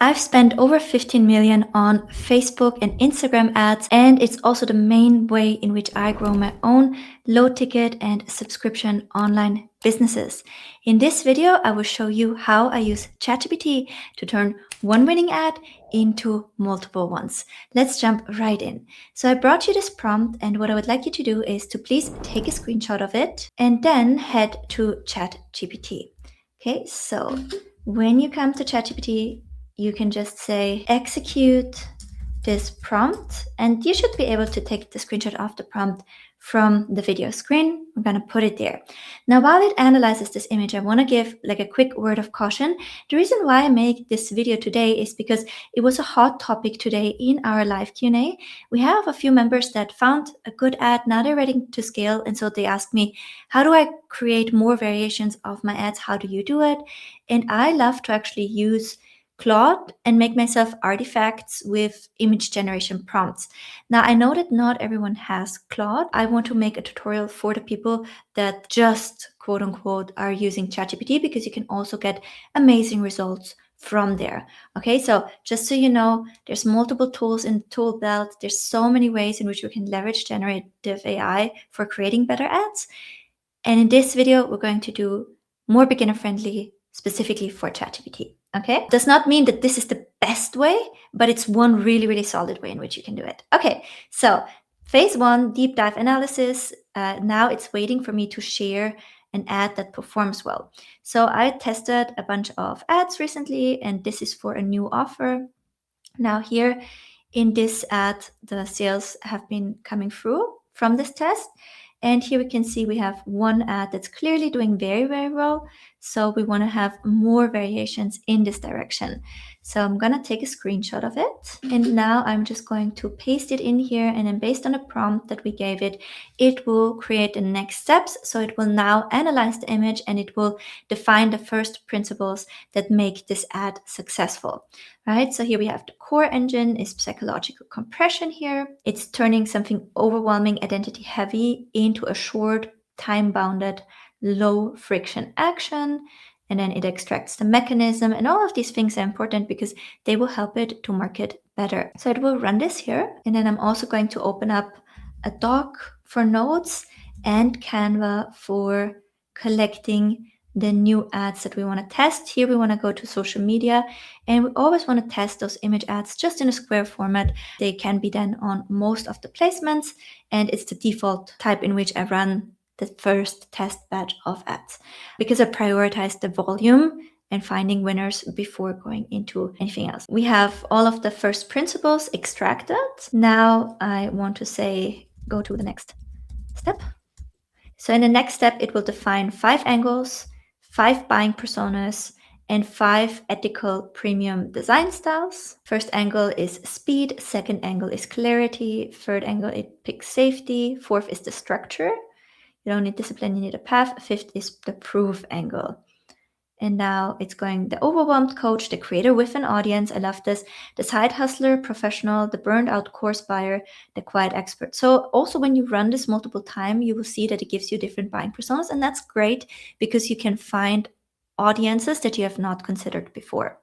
I've spent over 15 million on Facebook and Instagram ads, and it's also the main way in which I grow my own low ticket and subscription online businesses. In this video, I will show you how I use ChatGPT to turn one winning ad into multiple ones. Let's jump right in. So I brought you this prompt, and what I would like you to do is to please take a screenshot of it and then head to ChatGPT. Okay, so when you come to ChatGPT, you can just say execute this prompt, and you should be able to take the screenshot of the prompt from the video screen. We're going to put it there. Now, while it analyzes this image, I want to give like a quick word of caution. The reason why I make this video today is because it was a hot topic today in our live Q&A. We have a few members that found a good ad. Now they're ready to scale, and so they asked me, how do I create more variations of my ads? How do you do it? And I love to actually use Claude and make myself artifacts with image generation prompts. Now, I know that not everyone has Claude. I want to make a tutorial for the people that just quote unquote are using ChatGPT, because you can also get amazing results from there. Okay, so just so you know, there's multiple tools in the tool belt. There's so many ways in which we can leverage generative AI for creating better ads. And in this video, we're going to do more beginner friendly, specifically for ChatGPT. Okay, does not mean that this is the best way, but it's one really, really solid way in which you can do it. Okay, so phase one, deep dive analysis. Now it's waiting for me to share an ad that performs well. So I tested a bunch of ads recently, and this is for a new offer. Now here in this ad, the sales have been coming through from this test. And here we can see we have one ad that's clearly doing very, very well. So we want to have more variations in this direction. So I'm going to take a screenshot of it. And now I'm just going to paste it in here. And then based on the prompt that we gave it, it will create the next steps. So it will now analyze the image, and it will define the first principles that make this ad successful. Right, so here we have the core engine is psychological compression here. It's turning something overwhelming, identity heavy into a short, time-bounded, low friction action. And then it extracts the mechanism, and all of these things are important because they will help it to market better. So it will run this here. And then I'm also going to open up a doc for notes and Canva for collecting the new ads that we want to test. Here we want to go to social media, and we always want to test those image ads just in a square format. They can be done on most of the placements, and it's the default type in which I run the first test batch of ads, because I prioritize the volume and finding winners before going into anything else. We have all of the first principles extracted. Now I want to say, go to the next step. So in the next step, it will define 5 angles, 5 buying personas, and 5 ethical premium design styles. First angle is speed, second angle is clarity, third angle it picks safety, fourth is the structure. You don't need discipline, you need a path. Fifth is the proof angle. And now it's going the overwhelmed coach, the creator with an audience. I love this. The side hustler, professional, the burned out course buyer, the quiet expert. So also when you run this multiple times, you will see that it gives you different buying personas. And that's great because you can find audiences that you have not considered before.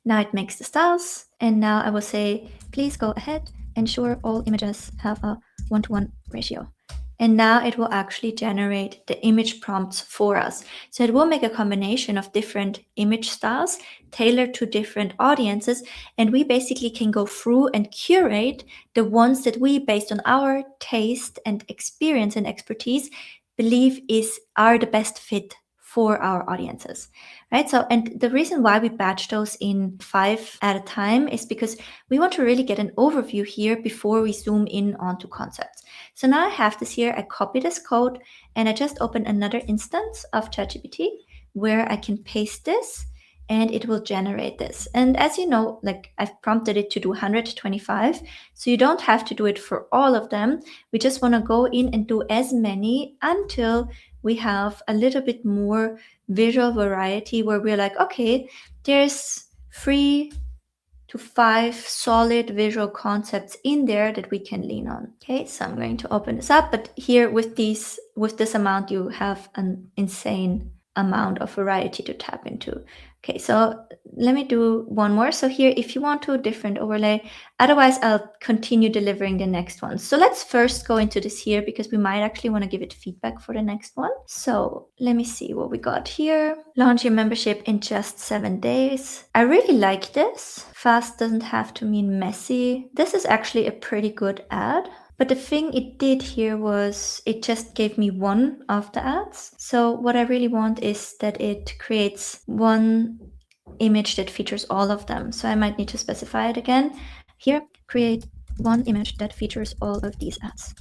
Now it makes the styles. And now I will say, please go ahead, ensure all images have a 1-to-1 ratio. And now it will actually generate the image prompts for us. So it will make a combination of different image styles tailored to different audiences. And we basically can go through and curate the ones that we, based on our taste and experience and expertise, believe are the best fit for our audiences, right? So, and the reason why we batch those in 5 at a time is because we want to really get an overview here before we zoom in onto concepts. So now I have this here, I copy this code, and I just open another instance of ChatGPT where I can paste this, and it will generate this. And as you know, like I've prompted it to do 125, so you don't have to do it for all of them. We just want to go in and do as many until we have a little bit more visual variety where we're like, okay, there's 3 to 5 solid visual concepts in there that we can lean on. Okay, so I'm going to open this up, but here with this amount, you have an insane amount of variety to tap into. Okay, so let me do one more. So here, if you want to, different overlay. Otherwise, I'll continue delivering the next one. So let's first go into this here because we might actually want to give it feedback for the next one. So let me see what we got here. Launch your membership in just 7 days. I really like this. Fast doesn't have to mean messy. This is actually a pretty good ad. But the thing it did here was it just gave me one of the ads. So what I really want is that it creates one image that features all of them. So I might need to specify it again. Here, create one image that features all of these ads.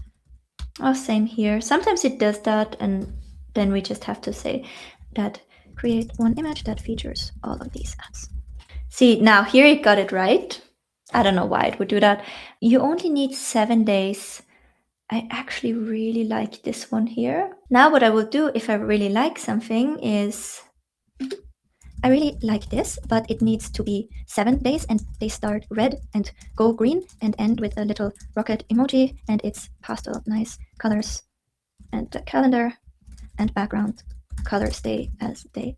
Oh, same here. Sometimes it does that, and then we just have to say that create one image that features all of these ads. See, now here it got it right. I don't know why it would do that. You only need 7 days. I actually really like this one here. Now what I will do if I really like something is, I really like this, but it needs to be 7 days and they start red and go green and end with a little rocket emoji and it's pastel nice colors and the calendar and background colors stay as they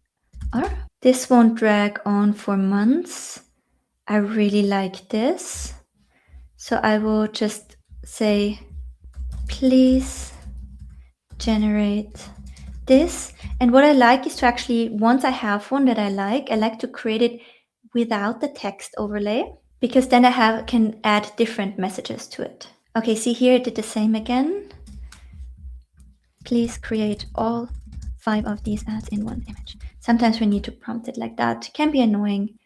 are. This won't drag on for months. I really like this. So I will just say, please generate this. And what I like is to actually, once I have one that I like to create it without the text overlay, because then I can add different messages to it. Okay, see here it did the same again. Please create all 5 of these ads in one image. Sometimes we need to prompt it like that. It can be annoying,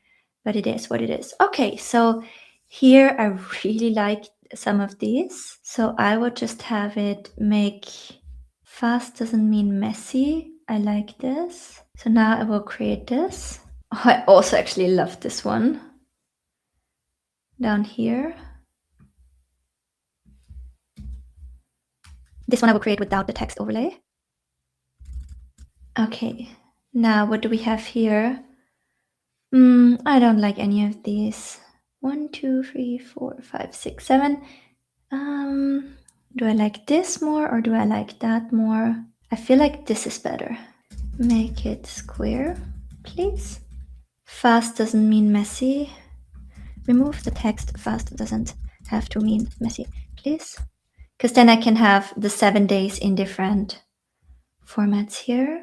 but it is what it is. Okay, so here I really like some of these. So I would just have it make fast doesn't mean messy. I like this. So now I will create this. Oh, I also actually love this one. Down here. This one I will create without the text overlay. Okay, now what do we have here? I don't like any of these. 1, 2, 3, 4, 5, 6, 7. Do I like this more or do I like that more? I feel like this is better. Make it square, please. Fast doesn't mean messy. Remove the text. Fast doesn't have to mean messy, please. Because then I can have the 7 days in different formats here.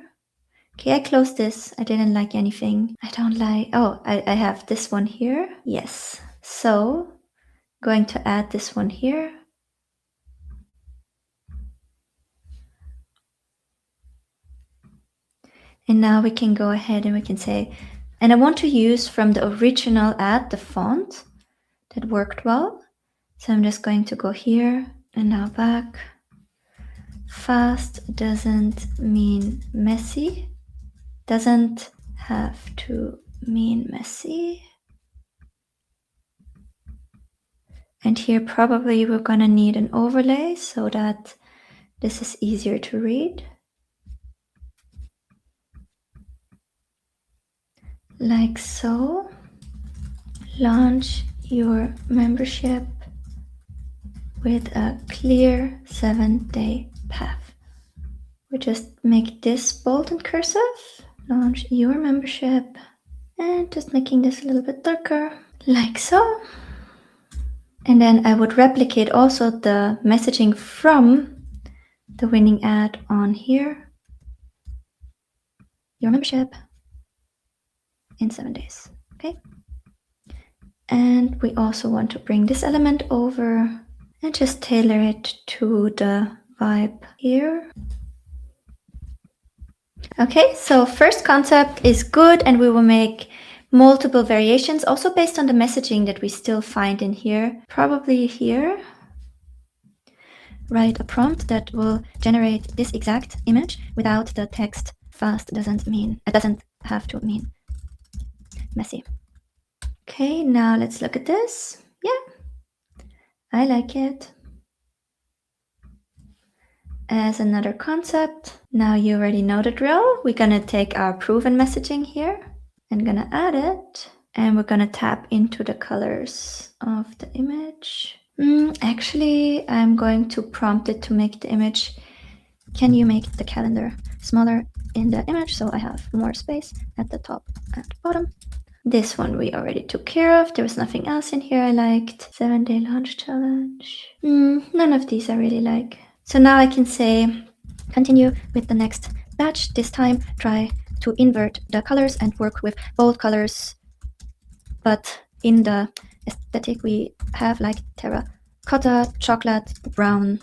Okay, I closed this. I didn't like anything. I don't like, oh, I have this one here. Yes. So, going to add this one here. And now we can go ahead and we can say, and I want to use from the original ad, the font that worked well. So I'm just going to go here and now back. Fast doesn't mean messy. Doesn't have to mean messy. And here probably we're gonna need an overlay so that this is easier to read. Like so. Launch your membership with a clear 7-day path. We just make this bold and cursive. Launch your membership. And just making this a little bit darker, like so. And then I would replicate also the messaging from the winning ad on here. Your membership in 7 days, okay? And we also want to bring this element over and just tailor it to the vibe here. Okay, so first concept is good and we will make multiple variations also based on the messaging that we still find in here. Probably here, write a prompt that will generate this exact image without the text fast doesn't have to mean messy. Okay, now let's look at this. Yeah, I like it. As another concept, now you already know the drill. We're gonna take our proven messaging here and gonna add it. And we're gonna tap into the colors of the image. Actually, I'm going to prompt it to make the image. Can you make the calendar smaller in the image so I have more space at the top and bottom? This one we already took care of. There was nothing else in here I liked. 7-day launch challenge. None of these I really like. So now I can say, continue with the next batch. This time, try to invert the colors and work with bold colors. But in the aesthetic, we have like terracotta, chocolate, brown,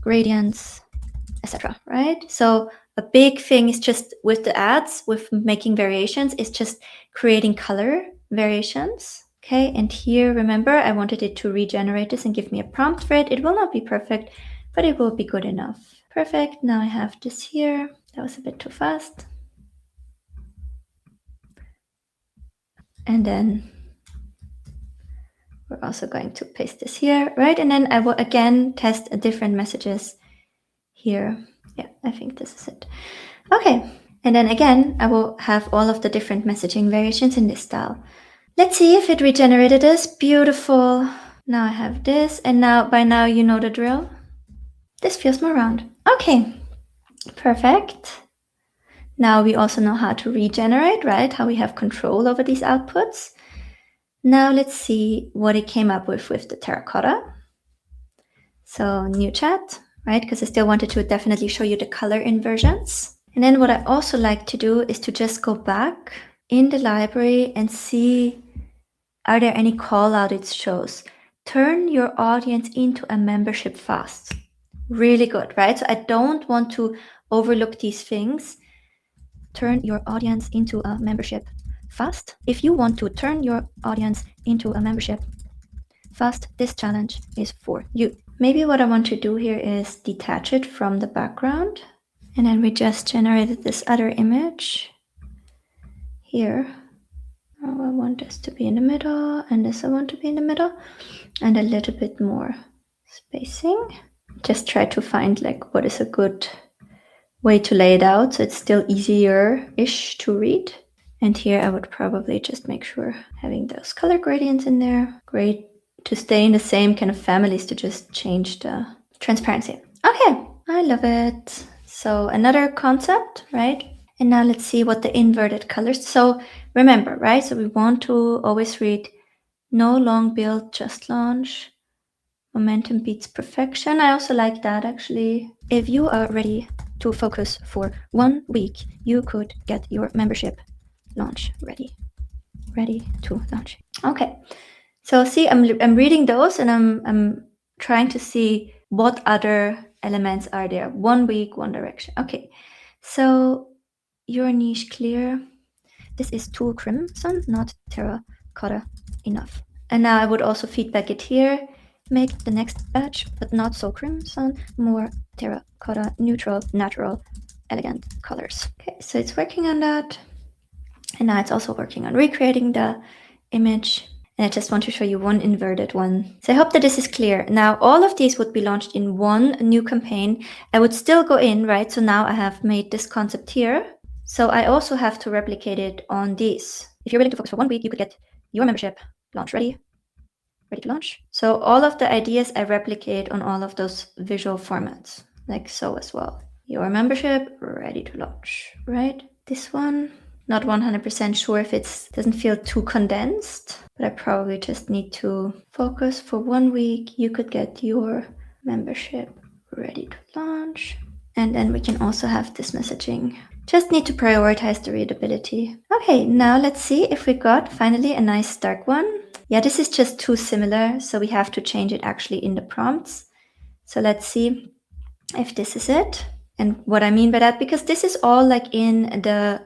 gradients, etc. Right? So a big thing is just with the ads, with making variations, is just creating color variations. Okay, and here, remember, I wanted it to regenerate this and give me a prompt for it. It will not be perfect, but it will be good enough. Perfect, now I have this here. That was a bit too fast. And then we're also going to paste this here, right? And then I will again test different messages here. Yeah, I think this is it. Okay, and then again, I will have all of the different messaging variations in this style. Let's see if it regenerated this. Beautiful. Now I have this, and now by now you know the drill. This feels more round. Okay, perfect. Now we also know how to regenerate, right? How we have control over these outputs. Now let's see what it came up with the terracotta. So new chat, right? Because I still wanted to definitely show you the color inversions. And then what I also like to do is to just go back in the library and see, are there any call out it shows? Turn your audience into a membership fast. Really good, right? So I don't want to overlook these things. Turn your audience into a membership fast. If you want to turn your audience into a membership fast, this challenge is for you. Maybe what I want to do here is detach it from the background. And then we just generated this other image here. Oh, I want this to be in the middle, and this I want to be in the middle, and a little bit more spacing. Just try to find like what is a good way to lay it out so it's still easier-ish to read. And here I would probably just make sure having those color gradients in there. Great to stay in the same kind of families to just change the transparency. Okay, I love it. So another concept, right? And now let's see what the inverted colors. So remember, right? So we want to always read no long build, just launch. Momentum beats perfection. I also like that actually. If you are ready to focus for 1 week, you could get your membership launch ready. Ready to launch. Okay. So see, I'm reading those and I'm trying to see what other elements are there. 1 week, one direction. Okay. So your niche clear. This is too crimson, not terracotta enough. And now I would also feedback it here. Make the next batch, but not so crimson, more terracotta, neutral, natural, elegant colors. Okay, so it's working on that. And now it's also working on recreating the image. And I just want to show you one inverted one. So I hope that this is clear. Now, all of these would be launched in one new campaign. I would still go in, right? So now I have made this concept here. So I also have to replicate it on these. If you're willing to focus for 1 week, you could get your membership launch ready to launch. So all of the ideas I replicate on all of those visual formats, like so as well. Your membership ready to launch, right? This one, not 100% sure if it doesn't feel too condensed, but I probably just need to focus for 1 week. You could get your membership ready to launch. And then we can also have this messaging. Just need to prioritize the readability. Okay, now let's see if we got finally a nice dark one. Yeah, this is just too similar, so we have to change it actually in the prompts. So let's see if this is it. And what I mean by that, because this is all like in the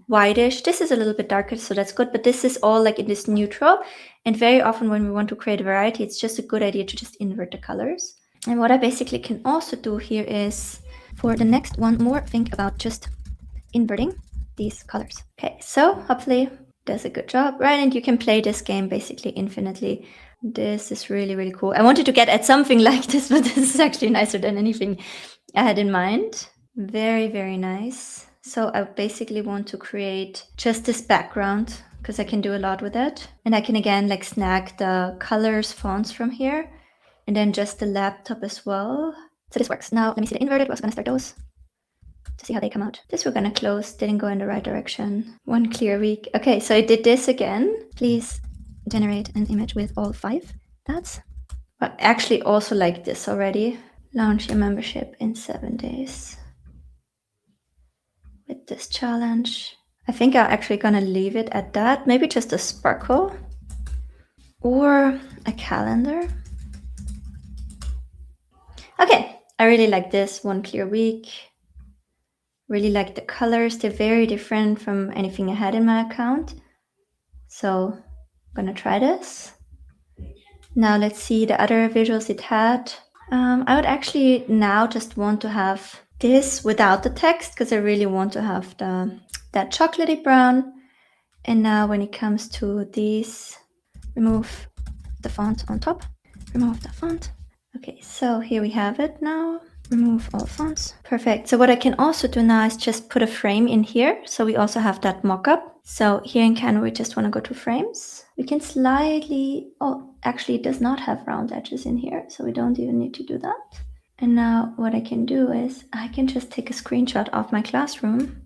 whitish, this is a little bit darker, so that's good, but this is all like in this neutral. And very often when we want to create a variety, it's just a good idea to just invert the colors. And what I basically can also do here is, for the next one more, think about just inverting these colors. Okay, so hopefully does a good job, right? And you can play this game basically infinitely. This is really, really cool. I wanted to get at something like this, but this is actually nicer than anything I had in mind. Very, very nice. So I basically want to create just this background because I can do a lot with it. And I can again like snag the colors, fonts from here, and then just the laptop as well. So this works. Now let me see the inverted. We're also gonna start those. to see how they come out. This we're gonna close, didn't go in the right direction. One clear week. Okay, so I did this again. Please generate an image with all 5 ads. But actually also like this already. Launch your membership in 7 days. With this challenge. I think I'm actually gonna leave it at that. Maybe just a sparkle. Or a calendar. Okay, I really like this. One clear week. Really like the colors. They're very different from anything I had in my account. So I'm gonna try this. Now let's see the other visuals it had. I would actually now just want to have this without the text because I really want to have that chocolatey brown. And now when it comes to these, remove the font on top. Remove the font. Okay, so here we have it now. Remove all fonts. Perfect. So what I can also do now is just put a frame in here. So we also have that mock-up. So here in Canva, we just want to go to frames. We can slightly, oh, actually it does not have round edges in here. So we don't even need to do that. And now what I can do is I can just take a screenshot of my classroom.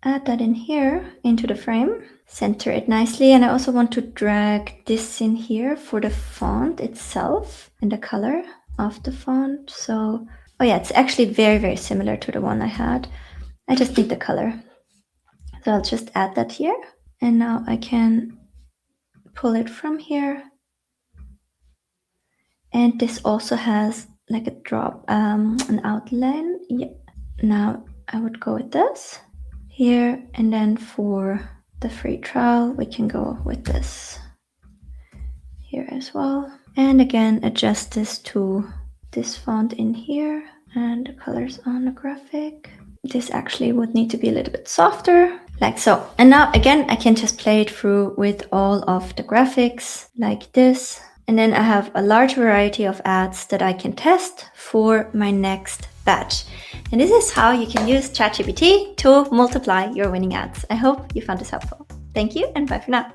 Add that in here into the frame, center it nicely. And I also want to drag this in here for the font itself and the color of the font. So, oh yeah, it's actually very, very similar to the one I had. I just need the color. So I'll just add that here. And now I can pull it from here. And this also has like a drop, an outline. Yeah. Now I would go with this. Here, and then for the free trial, we can go with this here as well. And again, adjust this to this font in here and the colors on the graphic. This actually would need to be a little bit softer, like so. And now again, I can just play it through with all of the graphics like this. And then I have a large variety of ads that I can test for my next batch. And this is how you can use ChatGPT to multiply your winning ads. I hope you found this helpful. Thank you and bye for now.